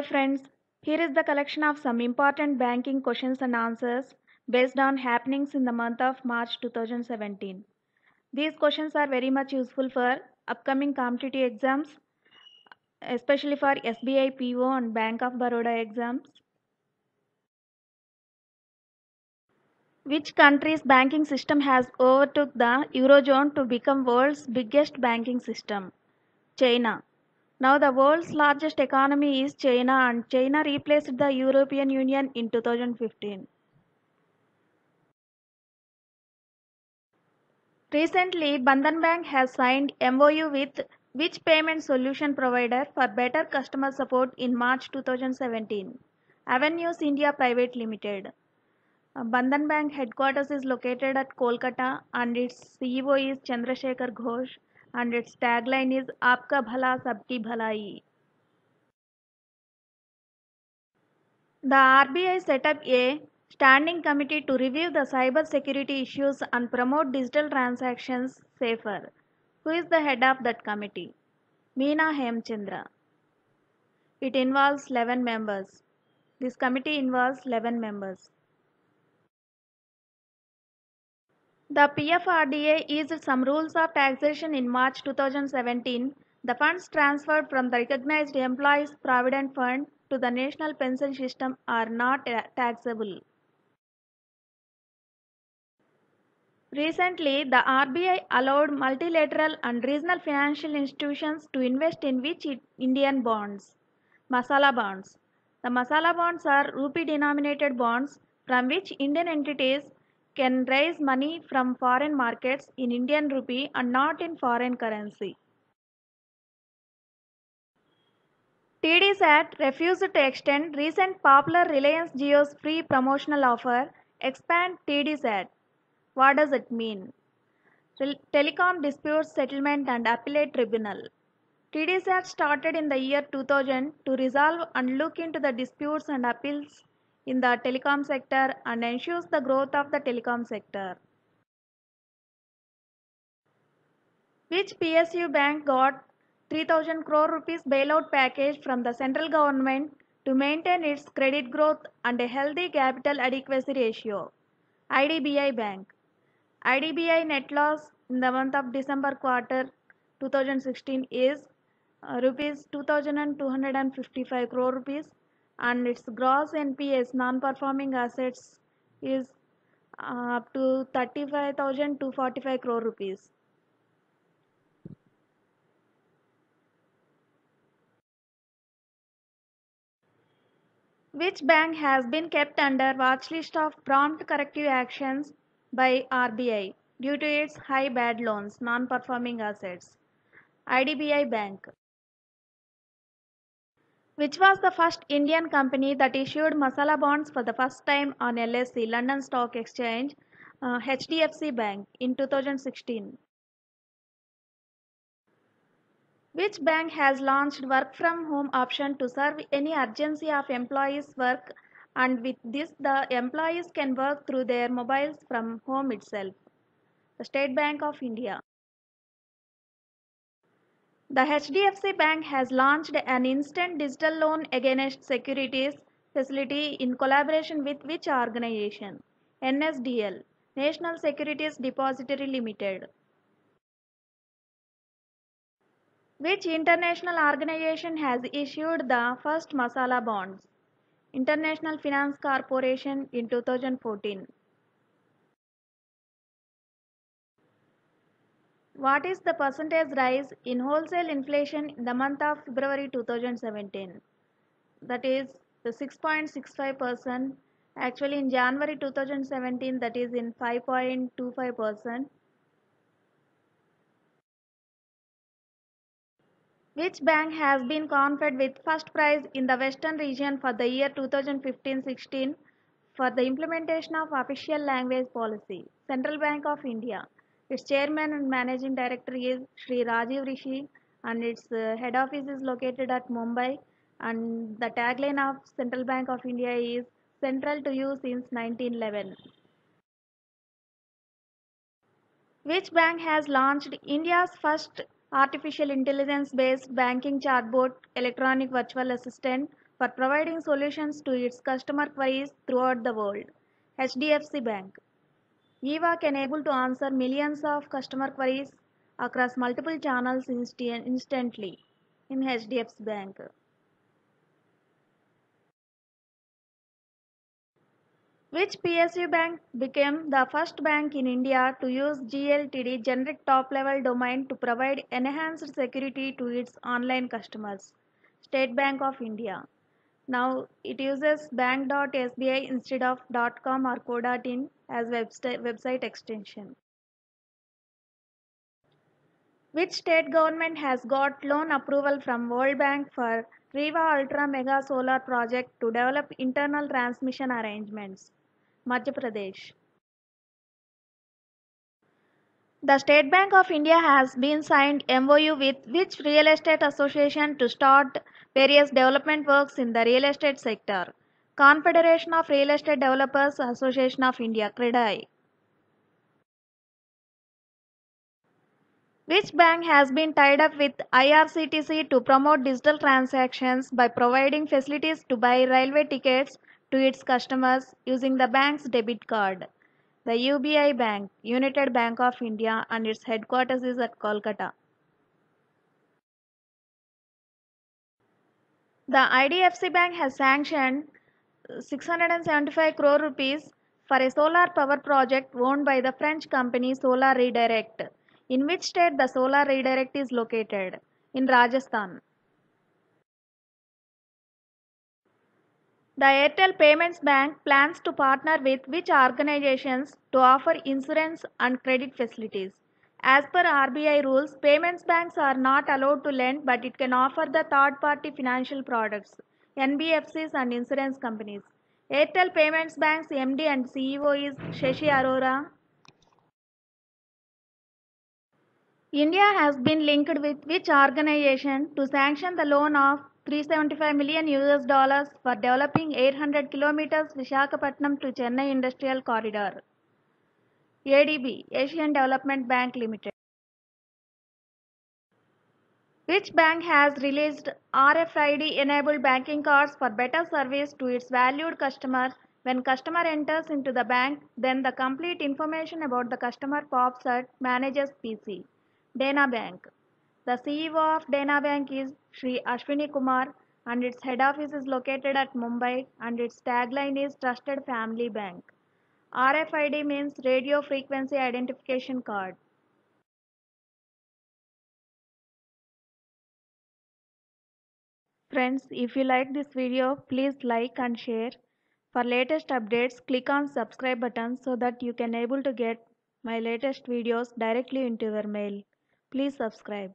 Hi friends, here is the collection of some important banking questions and answers based on happenings in the month of March 2017. These questions are very much useful for upcoming competitive exams, especially for SBI PO and Bank of Baroda exams. Which country's banking system has overtook the Eurozone to become world's biggest banking system? China. Now the world's largest economy is China and China replaced the European Union in 2015. Recently, Bandhan Bank has signed MOU with which payment solution provider for better customer support in March 2017? Avenues India Private Limited. Bandhan Bank headquarters is located at Kolkata and its CEO is Chandrasekhar Ghosh and its tagline is Aapka Bhala Sabki Bhalai. The RBI set up a standing committee to review the cyber security issues and promote digital transactions safer. Who is the head of that committee? Meena Hemchandra. It involves 11 members. This committee involves 11 members. The PFRDA eased some rules of taxation in March 2017. The funds transferred from the recognized employees' provident fund to the national pension system are not taxable. Recently, the RBI allowed multilateral and regional financial institutions to invest in which Indian bonds? Masala bonds. The masala bonds are rupee denominated bonds from which Indian entities can raise money from foreign markets in Indian rupee and not in foreign currency. TDSAT refused to extend recent popular Reliance Jio's free promotional offer, expand TDSAT. What does it mean? Telecom Disputes Settlement and Appellate Tribunal. TDSAT started in the year 2000 to resolve and look into the disputes and appeals in the telecom sector and ensures the growth of the telecom sector. Which PSU bank got 3000 crore rupees bailout package from the central government to maintain its credit growth and a healthy capital adequacy ratio? IDBI Bank. IDBI net loss in the month of December quarter 2016 is rupees 2255 crore rupees and its gross NPS non-performing assets is up to 35,245 crore rupees. Which bank has been kept under watch list of prompt corrective actions by RBI due to its high bad loans, non-performing assets? IDBI Bank. Which was the first Indian company that issued masala bonds for the first time on LSE, London Stock Exchange? HDFC Bank in 2016. Which bank has launched work from home option to serve any urgency of employees' work and with this the employees can work through their mobiles from home itself? The State Bank of India. The HDFC Bank has launched an instant digital loan against securities facility in collaboration with which organization? NSDL, National Securities Depository Limited. Which international organization has issued the first masala bonds? International Finance Corporation in 2014. What is the percentage rise in wholesale inflation in the month of February 2017? That is the 6.65%. Actually in January 2017 that is in 5.25%. Which bank has been conferred with first prize in the Western region for the year 2015-16 for the implementation of official language policy? Central Bank of India. Its chairman and managing director is Sri Rajiv Rishi and its head office is located at Mumbai and the tagline of Central Bank of India is Central to you since 1911. Which bank has launched India's first artificial intelligence based banking chatbot electronic virtual assistant for providing solutions to its customer queries throughout the world. HDFC Bank. EVA can able to answer millions of customer queries across multiple channels instantly in HDFC Bank. Which PSU bank became the first bank in India to use GLTD generic top-level domain to provide enhanced security to its online customers? State Bank of India. Now it uses bank.sbi instead of .com or co.in as website extension. Which state government has got loan approval from World Bank for Riva Ultra Mega Solar Project to develop internal transmission arrangements? Madhya Pradesh. The State Bank of India has been signed MOU with which real estate association to start various development works in the real estate sector? Confederation of Real Estate Developers Association of India, CREDAI. Which bank has been tied up with IRCTC to promote digital transactions by providing facilities to buy railway tickets to its customers using the bank's debit card? The UBI Bank, United Bank of India, and its headquarters is at Kolkata. The IDFC Bank has sanctioned 675 crore rupees for a solar power project owned by the French company Solar Redirect. In which state the Solar Redirect is located? In Rajasthan. The Airtel Payments Bank plans to partner with which organizations to offer insurance and credit facilities? As per RBI rules, payments banks are not allowed to lend, but it can offer the third-party financial products, NBFCs and insurance companies. Airtel Payments Bank's MD and CEO is Shashi Arora. India has been linked with which organization to sanction the loan of 375 million US dollars for developing 800 kilometers Visakhapatnam to Chennai Industrial Corridor? ADB, Asian Development Bank Limited. Which bank has released RFID enabled banking cards for better service to its valued customers? When customer enters into the bank, then the complete information about the customer pops at manager's PC. Dena Bank. The CEO of Dena Bank is Sri Ashwini Kumar and its head office is located at Mumbai and its tagline is Trusted Family Bank. RFID means Radio Frequency Identification Card. Friends, if you like this video, please like and share. For latest updates, click on subscribe button so that you can able to get my latest videos directly into your mail. Please subscribe.